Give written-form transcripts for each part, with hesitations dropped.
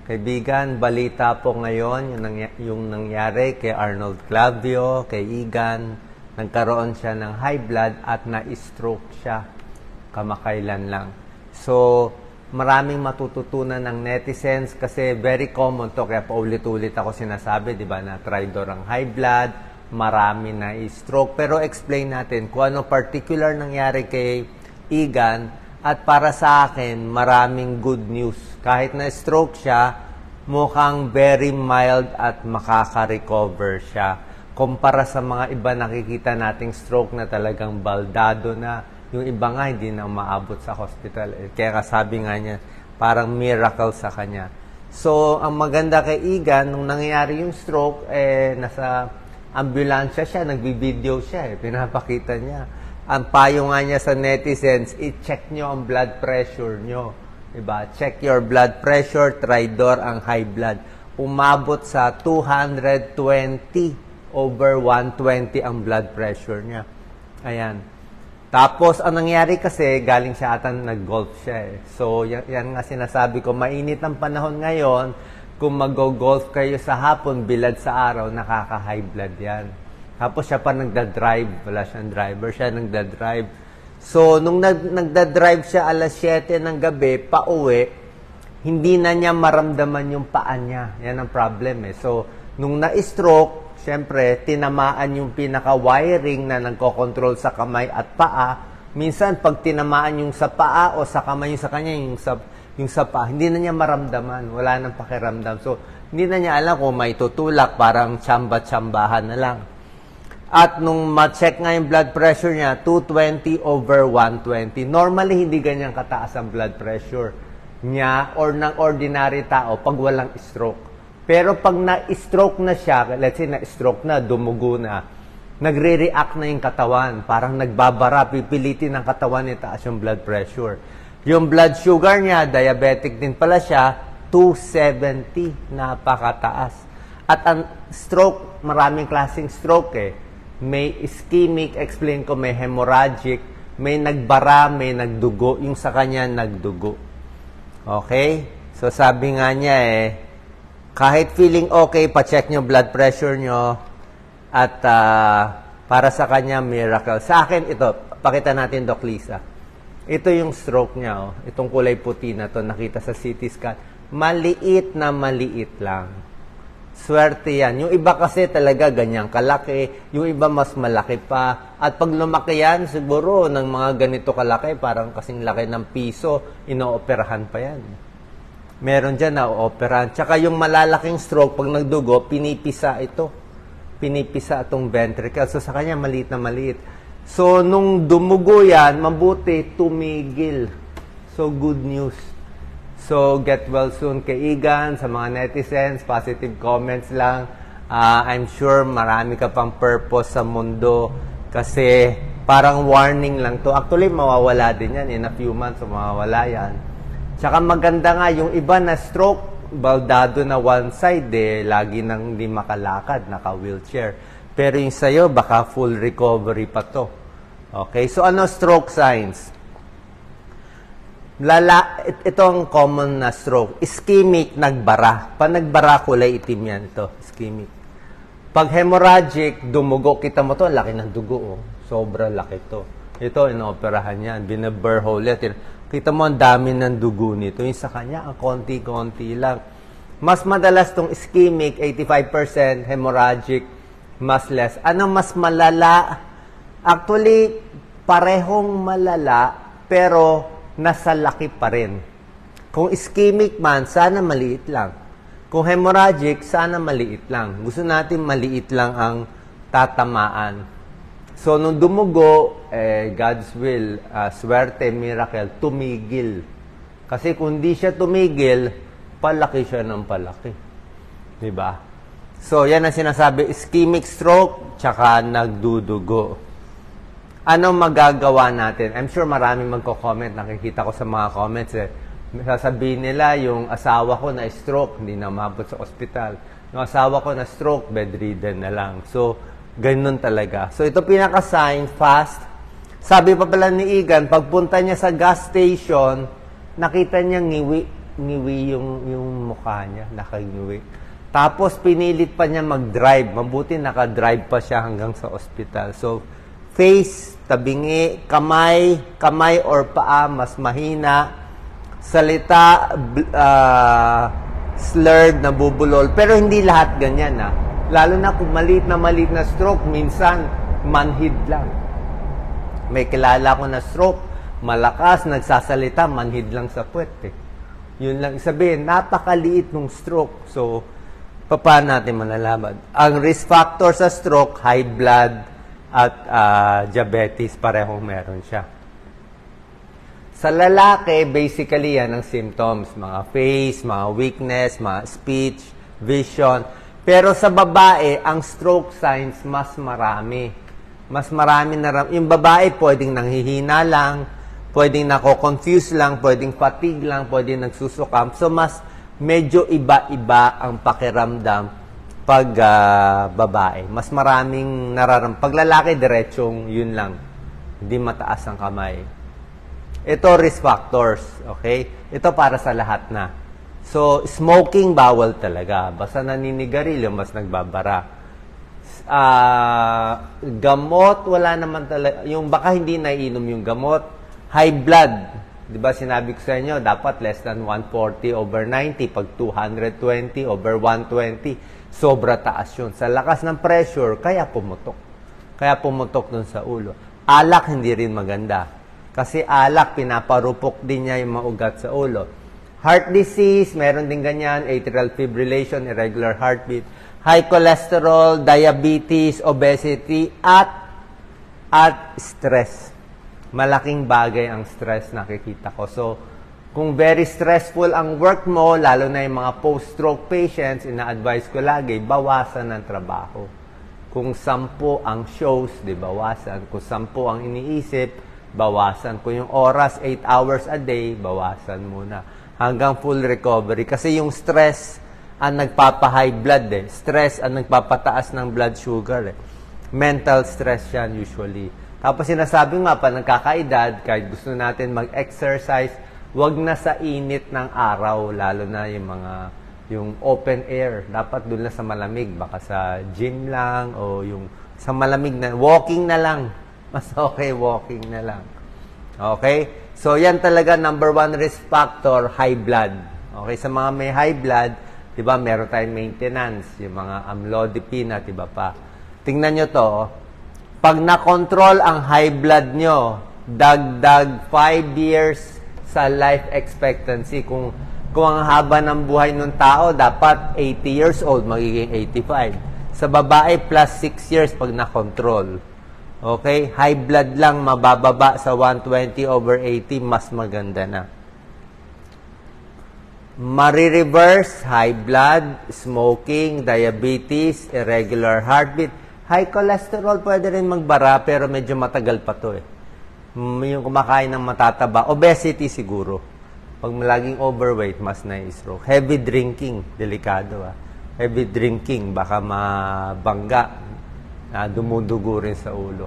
Kaibigan, balita po ngayon yung nangyari kay Arnold Clavio, kay Igan. Nagkaroon siya ng high blood at na-stroke siya kamakailan lang. So, maraming matututunan ng netizens kasi very common to. Kaya paulit-ulit ako sinasabi, di ba, na tridor ang high blood, marami na-stroke. Pero explain natin kung ano particular nangyari kay Igan. At para sa akin, maraming good news. Kahit na-stroke siya, mukhang very mild at makaka-recover siya. Kumpara sa mga iba nakikita nating stroke na talagang baldado na, yung iba nga hindi na umaabot sa hospital. Kaya kasabi nga niya, parang miracle sa kanya. So, ang maganda kay Igan, nung nangyayari yung stroke, nasa ambulansya siya, nagbibideo siya, pinapakita niya. Ang payo nga niya sa netizens, i-check nyo ang blood pressure nyo. Diba? Check your blood pressure, tridor ang high blood. Umabot sa 220 over 120 ang blood pressure niya. Ayan. Tapos, ang nangyari kasi, galing siya ata nag-golf siya eh. So, yan nga sinasabi ko, mainit ang panahon ngayon, kung mag-golf kayo sa hapon, bilad sa araw, nakaka-high blood yan. Tapos siya pa nagda-drive. Wala siyang driver. Siya nagda-drive. So, nung nagda-drive siya alas 7 ng gabi, pauwi, hindi na niya maramdaman yung paa niya. Yan ang problem eh. So, nung na-stroke, syempre, tinamaan yung pinaka-wiring na nagko-control sa kamay at paa. Minsan, pag tinamaan yung sa paa o sa kamay yung sa kanya, yung sa paa, hindi na niya maramdaman. Wala nang pakiramdam. So, hindi na niya alam kung may tutulak, parang tsamba-tsambahan na lang. At nung ma-check nga yung blood pressure niya, 220 over 120. Normally, hindi ganyan kataas ang blood pressure niya or ng ordinary tao pag walang stroke. Pero pag na-stroke na siya, let's say na-stroke na, dumugo na, nagre-react na yung katawan. Parang nagbabara, pipilitin ng katawan niya taas yung blood pressure. Yung blood sugar niya, diabetic din pala siya, 270, napakataas. At ang stroke, maraming klaseng stroke eh. May ischemic, explain ko, may hemorrhagic, may nagbara, may nagdugo, yung sa kanya nagdugo. Okay? So sabi nga niya kahit feeling okay, pa-check nyo blood pressure nyo at para sa kanya, miracle. Sa akin, ito, pakita natin, Doc Lisa. Ito yung stroke niya, oh. Itong kulay puti na to nakita sa CT scan. Maliit na maliit lang. Swerte yan. Yung iba kasi talaga ganyang kalaki. Yung iba mas malaki pa. At pag lumaki yan, siguro ng mga ganito kalaki, parang kasing laki ng piso, inooperahan pa yan. Meron dyan na ooperahan. Tsaka yung malalaking stroke, pag nagdugo, pinipisa ito. Pinipisa itong ventricle. So sa kanya, maliit na maliit. So nung dumugo yan, mabuti, tumigil. So good news. So, get well soon kay Igan, sa mga netizens, positive comments lang. I'm sure marami ka pang purpose sa mundo kasi parang warning lang to. Actually, mawawala din yan. In a few months, mawawala yan. Tsaka maganda nga, yung iba na stroke, baldado na one side lagi nang hindi makalakad, naka-wheelchair. Pero yung sa'yo, baka full recovery pa to. Okay, so ano stroke signs? Itong common na stroke. Ischemic, nagbara. Pag nagbara, kulay itim yan ito. Ischemic. Pag hemorrhagic, dumugo. Kita mo to, laki ng dugo. Oh. Sobra laki to. Ito, inooperahan yan. Binaburr hole yan. Kita mo, ang dami ng dugo nito. Yung sa kanya, ang konti-konti lang. Mas madalas tong ischemic, 85%. Hemorrhagic, mas less. Ano mas malala? Actually, parehong malala, pero nasa laki pa rin. Kung ischemic man, sana maliit lang. Kung hemorrhagic, sana maliit lang. Gusto natin maliit lang ang tatamaan. So, nung dumugo, God's will, swerte, miracle, tumigil. Kasi kung di siya tumigil, palaki siya ng palaki. Diba? So, yan ang sinasabi, ischemic stroke, tsaka nagdudugo. Ano magagawa natin? I'm sure maraming magko-comment. Nakikita ko sa mga comments sasabihin nila, yung asawa ko na stroke, hindi na umabot sa ospital. Yung asawa ko na stroke, bedridden na lang. So, ganun talaga. So, ito pinaka-sign, fast. Sabi pa pala ni Igan, pagpunta niya sa gas station, nakita niya ngiwi. ngiwi yung mukha niya, nakangiwi. Tapos pinilit pa niya mag-drive. Mabuti naka-drive pa siya hanggang sa ospital. So, face, tabingi, kamay or paa, mas mahina. Salita, slurred, nabubulol. Pero hindi lahat ganyan, ha. Lalo na kung maliit na stroke, minsan, manhid lang. May kilala ko na stroke, malakas, nagsasalita, manhid lang sa puwet, eh. Yun lang sabihin, napakaliit ng stroke. So, paano natin malalaman? Ang risk factor sa stroke, high blood at diabetes, parehong meron siya. Sa lalaki, basically yan ang symptoms. Mga face, mga weakness, mga speech, vision. Pero sa babae, ang stroke signs mas marami. Mas marami na yung babae pwedeng nanghihina lang, pwedeng nako-confuse lang, pwedeng fatigue lang, pwedeng nagsusukam. So, mas medyo iba-iba ang pakiramdam pag babae. Mas maraming nararamdaman. Pag lalaki, diretsong yun lang. Hindi mataas ang kamay. Ito, risk factors. Okay? Ito para sa lahat na. So, smoking, bawal talaga. Basta naninigarilyo, mas nagbabara. Gamot, wala naman talaga. Yung baka hindi naiinom yung gamot. High blood. Di ba sinabi ko sa inyo, dapat less than 140/90. Pag 220/120, sobra taas yun. Sa lakas ng pressure, kaya pumutok. Kaya pumutok dun sa ulo. Alak, hindi rin maganda. Kasi alak, pinaparupok din niya yung mga ugat sa ulo. Heart disease, meron din ganyan. Atrial fibrillation, irregular heartbeat. High cholesterol, diabetes, obesity, at stress. Malaking bagay ang stress, nakikita ko. So, kung very stressful ang work mo, lalo na yung mga post-stroke patients, ina-advise ko lagi, bawasan ng trabaho. Kung 10 ang shows, di bawasan. Kung 10 ang iniisip, bawasan. Kung yung oras, 8 hours a day, bawasan muna. Hanggang full recovery. Kasi yung stress ang nagpapa-high blood, eh. Stress ang nagpapataas ng blood sugar, eh. Mental stress yan usually. Tapos sinasabi nga pa, nagkakaedad, kahit gusto natin mag-exercise, wag na sa init ng araw, lalo na yung open air. Dapat doon na sa malamig, baka sa gym lang, o yung sa malamig na, walking na lang. Mas okay, walking na lang. Okay? So, yan talaga, number 1 risk factor, high blood. Okay? Sa mga may high blood, di ba, meron tayong maintenance, yung mga amlodipine at iba pa. Tingnan nyo to, pag na-control ang high blood nyo, dagdag 5 years sa life expectancy. Kung ang haba ng buhay ng tao, dapat 80 years old, magiging 85. Sa babae, plus 6 years pag na-control. Okay? High blood lang, mabababa sa 120/80, mas maganda na. Marireverse, high blood, smoking, diabetes, irregular heartbeat. High cholesterol, pwede rin magbara, pero medyo matagal pa to, eh. Yung kumakain ng matataba. Obesity siguro. Pag laging overweight, mas na-stroke. Heavy drinking, delikado, ah. Heavy drinking, baka mabangga. Dumudugo rin sa ulo.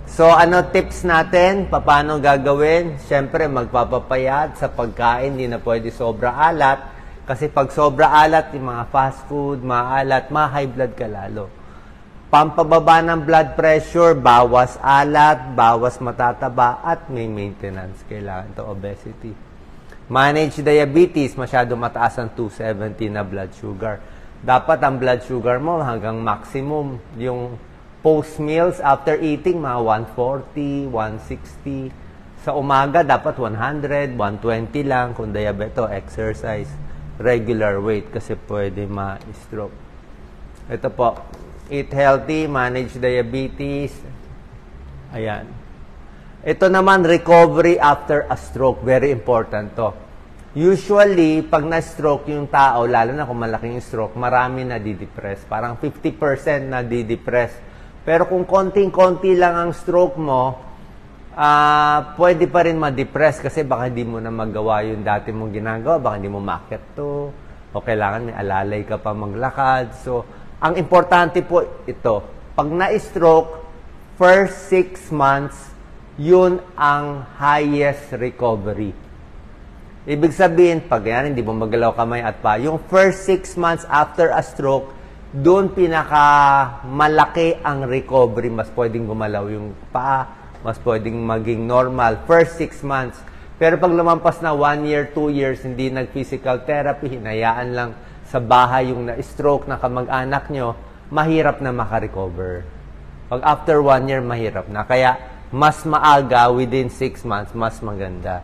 So, ano tips natin? Paano gagawin? Siyempre, magpapapayat sa pagkain. Hindi na pwede sobra alat. Kasi pag sobra alat, yung mga fast food, maalat, ma-high blood ka lalo. Pampababa ng blood pressure, bawas alat, bawas matataba, at may maintenance. Kailangan to obesity. Manage diabetes, masyado mataas ang 270 na blood sugar. Dapat ang blood sugar mo hanggang maximum. Yung post-meals, after eating, mga 140, 160. Sa umaga, dapat 100, 120 lang. Kung diabeto, exercise. Regular weight kasi pwede ma-stroke. Ito po. Eat healthy, manage diabetes. Ayan. Ito naman, recovery after a stroke. Very important to. Usually, pag na-stroke yung tao, lalo na kung malaking stroke, marami na di-depress. Parang 50% na di-depress. Pero kung konting-konti lang ang stroke mo, pwede pa rin ma-depress kasi baka hindi mo na magawa yung dati mong ginagawa, baka hindi mo maakyat to, o kailangan may alalay ka pa maglakad. So, ang importante po ito, pag na-stroke, first 6 months, yun ang highest recovery. Ibig sabihin, pag yan, hindi mo magalaw kamay at pa, yung first 6 months after a stroke, doon pinaka-malaki ang recovery. Mas pwedeng gumalaw yung paa, mas pwedeng maging normal. First 6 months. Pero pag lumampas na 1 year, 2 years, hindi nag-physical therapy, hinayaan lang sa bahay yung na-stroke na kamag-anak nyo, mahirap na makarecover. Pag after 1 year, mahirap na. Kaya, mas maaga, within 6 months, mas maganda.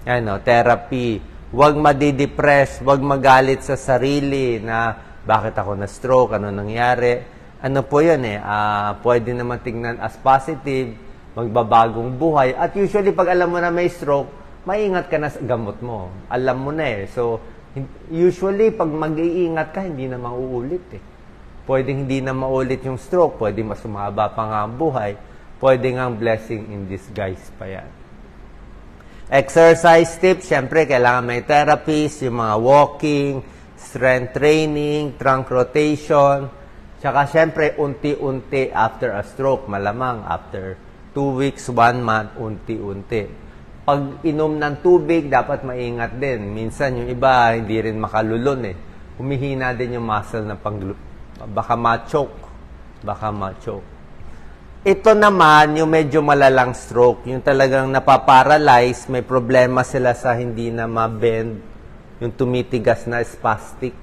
Ano, therapy. Huwag madidepress, huwag magalit sa sarili na bakit ako na-stroke, ano nangyari. Ano po yun pwede naman tingnan as positive, magbabagong buhay. At usually, pag alam mo na may stroke, maingat ka na sa gamot mo. Alam mo na So, usually, pag mag-iingat ka, hindi na mauulit Pwedeng hindi na maulit yung stroke, pwede mas sumaba pa nga ang buhay, pwede nga blessing in disguise pa yan. Exercise tips, syempre, kailangan may therapies, yung mga walking, strength training, trunk rotation, tsaka syempre, unti-unti after a stroke, malamang after 2 weeks, 1 month, unti-unti. Pag inom ng tubig, dapat maingat din. Minsan, yung iba, hindi rin makalulon Humihina din yung muscle na baka ma-choke. Ito naman, yung medyo malalang stroke, yung talagang napaparalyze, may problema sila sa hindi na ma-bend, yung tumitigas na spastic,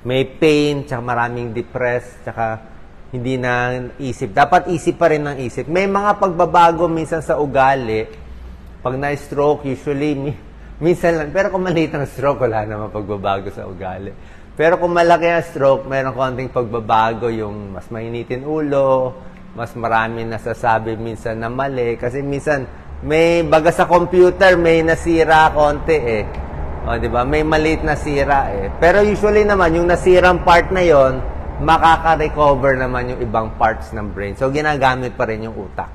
may pain, tsaka maraming depressed, tsaka hindi na isip. Dapat isip pa rin ng isip. May mga pagbabago minsan sa ugali, pag na-stroke, usually, minsan lang, pero kung maliit ang stroke, wala naman pagbabago sa ugali. Pero kung malaki ang stroke, mayroong konting pagbabago, yung mas mainitin ulo, mas marami nasasabi minsan na mali. Kasi minsan, may baga sa computer, may nasira konti O, di ba? May maliit na sira Pero usually naman, yung nasirang part na yon, makaka-recover naman yung ibang parts ng brain. So, ginagamit pa rin yung utak.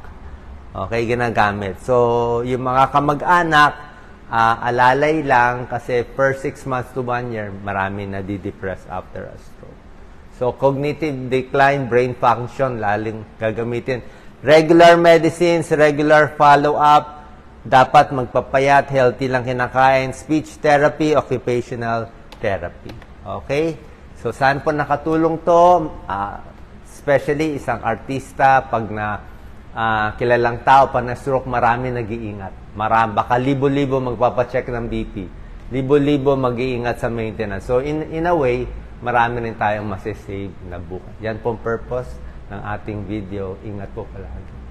Okay, ginagamit. So, yung mga kamag-anak, alalay lang kasi first 6 months to 1 year, marami na di-depress after a stroke. So, cognitive decline, brain function, laling gagamitin. Regular medicines, regular follow-up, dapat magpapayat, healthy lang kinakain, speech therapy, occupational therapy. Okay? So, saan po nakatulong to? Especially isang artista, pag kilalang tao, pag na-stroke, marami nag-iingat. Baka libo-libo magpapacheck ng BP. Libo-libo mag-iingat sa maintenance. So, in a way, marami rin tayong masisave na buhay. Yan pong purpose ng ating video. Ingat po palagi.